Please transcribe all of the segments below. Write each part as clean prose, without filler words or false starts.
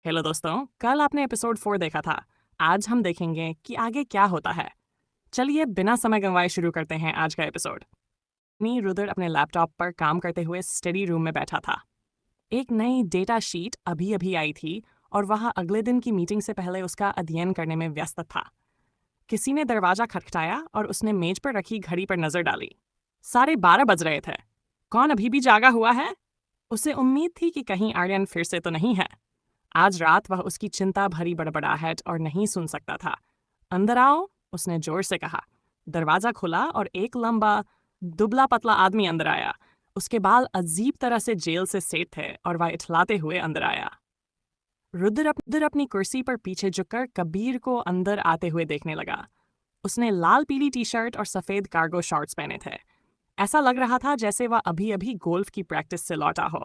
Hello दोस्तों, कल आपने एपिसोड 4 देखा था। आज हम देखेंगे कि आगे क्या होता है। चलिए बिना समय गंवाए शुरू करते हैं आज का एपिसोड। रुद्र अपने लैपटॉप पर काम करते हुए स्टडी रूम में बैठा था। एक नई डेटा शीट अभी अभी आई थी और वह अगले दिन की मीटिंग से पहले उसका अध्ययन करने में व्यस्त था। किसी ने दरवाजा खटखटाया और उसने मेज पर रखी घड़ी पर नजर डाली। 12:30 बज रहे थे। कौन अभी भी जागा हुआ है? उसे उम्मीद थी कि कहीं आर्यन फिर से तो नहीं है। आज रात वह उसकी चिंता भरी बड़बड़ाहट और नहीं सुन सकता था। अंदर आओ, उसने जोर से कहा। दरवाजा खुला और एक लंबा दुबला पतला आदमी अंदर आया। उसके बाल अजीब तरह से जेल से सेट थे और वह इठलाते हुए अंदर आया। रुद्र अपनी कुर्सी पर पीछे झुककर कबीर को अंदर आते हुए देखने लगा। उसने लाल पीली टी शर्ट और सफेद कार्गो शॉर्ट्स पहने थे। ऐसा लग रहा था जैसे वह अभी अभी गोल्फ की प्रैक्टिस से लौटा हो।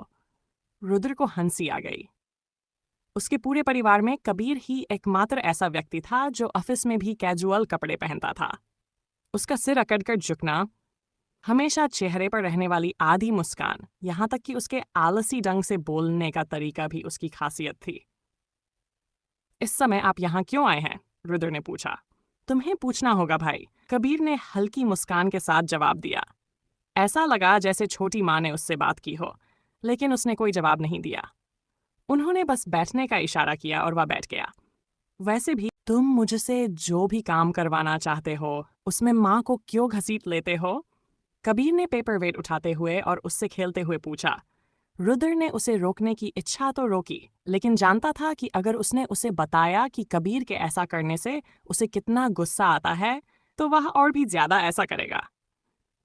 रुद्र को हंसी आ गई। उसके पूरे परिवार में कबीर ही एकमात्र ऐसा व्यक्ति था जो ऑफिस में भी कैजुअल कपड़े पहनता था। उसका सिर अकड़कर झुकना, हमेशा चेहरे पर रहने वाली आधी मुस्कान, यहाँ तक कि उसके आलसी ढंग से बोलने का तरीका भी उसकी खासियत थी। इस समय आप यहाँ क्यों आए हैं? रुद्र ने पूछा। तुम्हें पूछना होगा भाई, कबीर ने हल्की मुस्कान के साथ जवाब दिया। ऐसा लगा जैसे छोटी माँ ने उससे बात की हो, लेकिन उसने कोई जवाब नहीं दिया। उन्होंने बस बैठने का इशारा किया और वह बैठ गया। वैसे भी तुम मुझसे जो भी काम करवाना चाहते हो, उसमें माँ को क्यों घसीट लेते हो? कबीर ने पेपर वेट उठाते हुए और उससे खेलते हुए पूछा। रुद्र ने उसे रोकने की इच्छा तो रोकी, लेकिन जानता था कि अगर उसने उसे बताया कि कबीर के ऐसा करने से उसे कितना गुस्सा आता है, तो वह और भी ज्यादा ऐसा करेगा।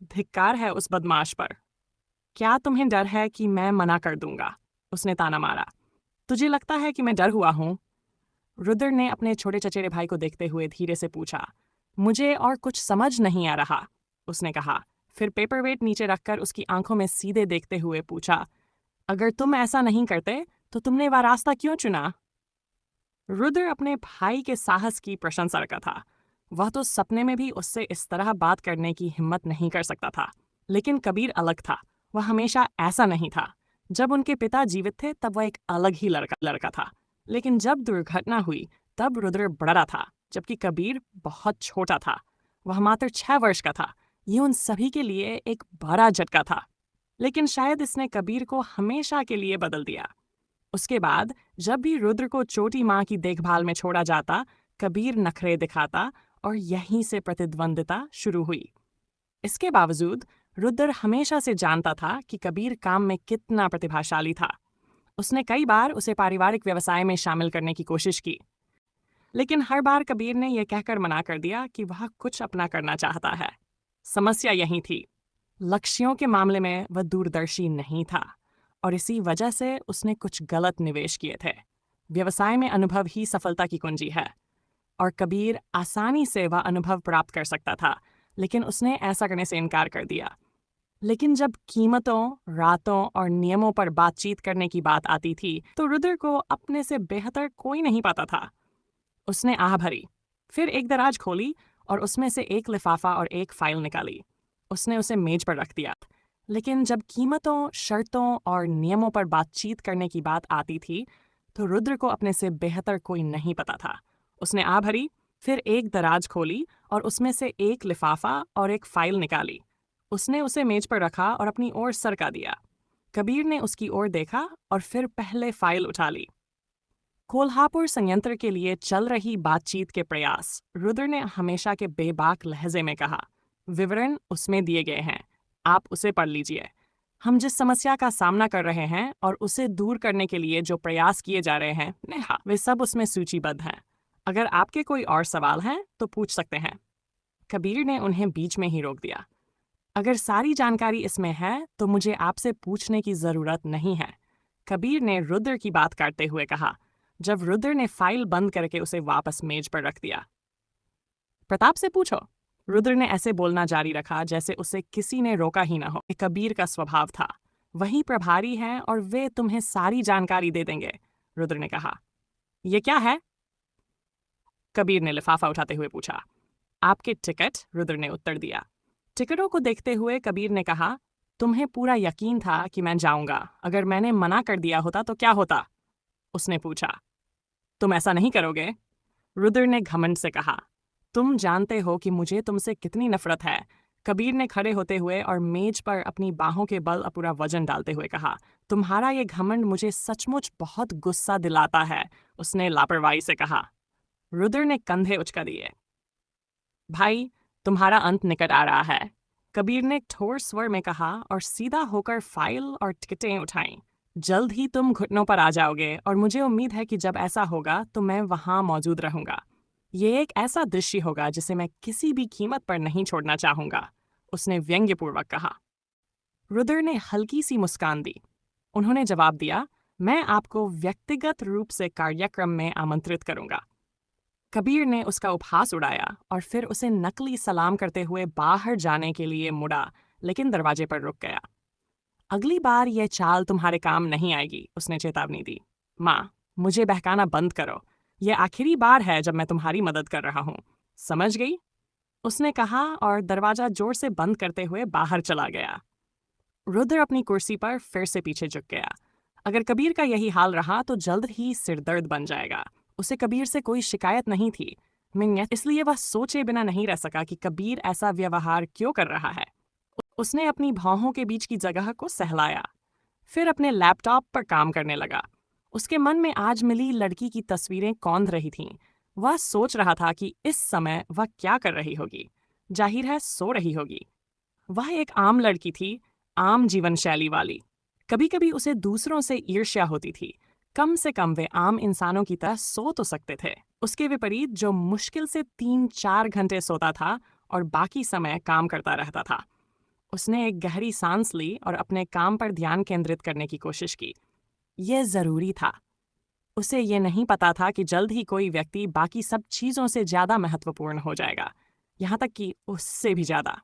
धिक्कार है उस बदमाश पर। क्या तुम्हें डर है कि मैं मना कर दूंगा? उसने ताना मारा। तुझे लगता है कि मैं डर हुआ हूं? रुद्र ने अपने छोटे चचेरे भाई को देखते हुए धीरे से पूछा। मुझे और कुछ समझ नहीं आ रहा, उसने कहा। फिर पेपरवेट नीचे रखकर उसकी आंखों में सीधे देखते हुए पूछा, अगर तुम ऐसा नहीं करते तो तुमने वह रास्ता क्यों चुना? रुद्र अपने भाई के साहस की प्रशंसा का था। वह तो सपने में भी उससे इस तरह बात करने की हिम्मत नहीं कर सकता था। लेकिन कबीर अलग था। वह हमेशा ऐसा नहीं था। जब उनके पिता जीवित थे तब वह एक अलग ही लड़का था। लेकिन जब दुर्घटना हुई तब रुद्र बड़ा था, जबकि कबीर बहुत छोटा था। वह मात्र 6 वर्ष का था। ये उन सभी के लिए एक बड़ा झटका था। लेकिन शायद इसने कबीर को हमेशा के लिए बदल दिया। उसके बाद जब भी रुद्र को छोटी माँ की देखभाल में छोड़ा जाता, कबीर नखरे दिखाता और यहीं से प्रतिद्वंदिता शुरू हुई। इसके बावजूद रुद्र हमेशा से जानता था कि कबीर काम में कितना प्रतिभाशाली था। उसने कई बार उसे पारिवारिक व्यवसाय में शामिल करने की कोशिश की, लेकिन हर बार कबीर ने यह कहकर मना कर दिया कि वह कुछ अपना करना चाहता है। समस्या यही थी, लक्ष्यों के मामले में वह दूरदर्शी नहीं था और इसी वजह से उसने कुछ गलत निवेश किए थे। व्यवसाय में अनुभव ही सफलता की कुंजी है और कबीर आसानी से वह अनुभव प्राप्त कर सकता था, लेकिन उसने ऐसा करने से इनकार कर दिया। लेकिन जब कीमतों, रातों और नियमों पर बातचीत करने की बात आती थी, तो रुद्र को अपने से बेहतर कोई नहीं पाता था। उसने आह भरी, फिर एक दराज खोली और उसमें से एक लिफाफा और एक फाइल निकाली। उसने उसे मेज पर रख दिया। लेकिन जब कीमतों, शर्तों और नियमों पर बातचीत करने की बात आती थी, तो रुद्र को अपने से बेहतर कोई नहीं पता था। उसने आह भरी, फिर एक दराज खोली और उसमें से एक लिफाफा और एक फाइल निकाली। उसने उसे मेज पर रखा और अपनी ओर सरका दिया। कबीर ने उसकी ओर देखा और फिर पहले फाइल उठा ली। कोल्हापुर संयंत्र के लिए चल रही बातचीत के प्रयास, रुद्र ने हमेशा के बेबाक लहजे में कहा। विवरण उसमें दिए गए हैं, आप उसे पढ़ लीजिए। हम जिस समस्या का सामना कर रहे हैं और उसे दूर करने के लिए जो प्रयास किए जा रहे हैं, नेहा, वे सब उसमें सूचीबद्ध हैं। अगर आपके कोई और सवाल हैं तो पूछ सकते हैं। कबीर ने उन्हें बीच में ही रोक दिया। अगर सारी जानकारी इसमें है तो मुझे आपसे पूछने की जरूरत नहीं है, कबीर ने रुद्र की बात काटते हुए कहा, जब रुद्र ने फाइल बंद करके उसे वापस मेज पर रख दिया। प्रताप से पूछो, रुद्र ने ऐसे बोलना जारी रखा जैसे उसे किसी ने रोका ही ना हो। ये कबीर का स्वभाव था। वही प्रभारी हैं और वे तुम्हें सारी जानकारी दे देंगे, रुद्र ने कहा। ये क्या है? कबीर ने लिफाफा उठाते हुए पूछा। आपके टिकट, रुद्र ने उत्तर दिया। टिकटों को देखते हुए कबीर ने कहा, तुम्हें पूरा यकीन था कि मैं जाऊंगा। अगर मैंने मना कर दिया होता तो क्या होता? उसने पूछा। तुम ऐसा नहीं करोगे? रुद्र ने घमंड से कहा। तुम जानते हो कि मुझे तुमसे कितनी नफरत है। कबीर ने खड़े होते हुए और मेज पर अपनी बाहों के बल पूरा वजन डालते हुए कहा। तुम्हारा ये घमंड मुझे सचमुच बहुत गुस्सा दिलाता है, उसने लापरवाही से कहा। रुद्र ने कंधे उचका दिए। भाई, तुम्हारा अंत निकट आ रहा है, कबीर ने ठोर स्वर में कहा और सीधा होकर फाइल और टिकटें उठाईं। जल्द ही तुम घुटनों पर आ जाओगे और मुझे उम्मीद है कि जब ऐसा होगा तो मैं वहां मौजूद रहूंगा। ये एक ऐसा दृश्य होगा जिसे मैं किसी भी कीमत पर नहीं छोड़ना चाहूंगा, उसने व्यंग्यपूर्वक कहा। रुद्र ने हल्की सी मुस्कान दी। उन्होंने जवाब दिया, मैं आपको व्यक्तिगत रूप से कार्यक्रम में आमंत्रित करूंगा। कबीर ने उसका उपहास उड़ाया और फिर उसे नकली सलाम करते हुए बाहर जाने के लिए मुड़ा, लेकिन दरवाजे पर रुक गया। अगली बार यह चाल तुम्हारे काम नहीं आएगी, उसने चेतावनी दी। माँ, मुझे बहकाना बंद करो। यह आखिरी बार है जब मैं तुम्हारी मदद कर रहा हूँ। समझ गई? उसने कहा और दरवाजा जोर से बंद करते हुए बाहर चला गया। रुद्र अपनी कुर्सी पर फिर से पीछे झुक गया। अगर कबीर का यही हाल रहा तो जल्द ही सिरदर्द बन जाएगा। उसे कबीर से कोई शिकायत नहीं थी, इसलिए वह सोचे बिना नहीं रह सका कि कबीर ऐसा व्यवहार क्यों कर रहा है। उसने अपनी भौहों के बीच की जगह को सहलाया, फिर अपने लैपटॉप पर काम करने लगा। उसके मन में आज मिली लड़की की तस्वीरें कौंध रही थीं। वह सोच रहा था कि इस समय वह क्या कर रही होगी। जाहिर है सो रही होगी। वह एक आम लड़की थी, आम जीवन शैली वाली। कभी कभी उसे दूसरों से ईर्ष्या होती थी। कम से कम वे आम इंसानों की तरह सो तो सकते थे। उसके विपरीत जो मुश्किल से 3-4 घंटे सोता था और बाकी समय काम करता रहता था। उसने एक गहरी सांस ली और अपने काम पर ध्यान केंद्रित करने की कोशिश की। यह जरूरी था। उसे यह नहीं पता था कि जल्द ही कोई व्यक्ति बाकी सब चीजों से ज्यादा महत्वपूर्ण हो जाएगा, यहां तक कि उससे भी ज्यादा।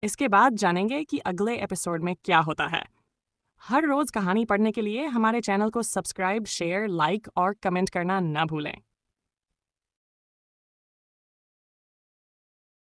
इसके बाद जानेंगे कि अगले एपिसोड में क्या होता है। हर रोज कहानी पढ़ने के लिए हमारे चैनल को सब्सक्राइब, शेयर, लाइक और कमेंट करना न भूलें।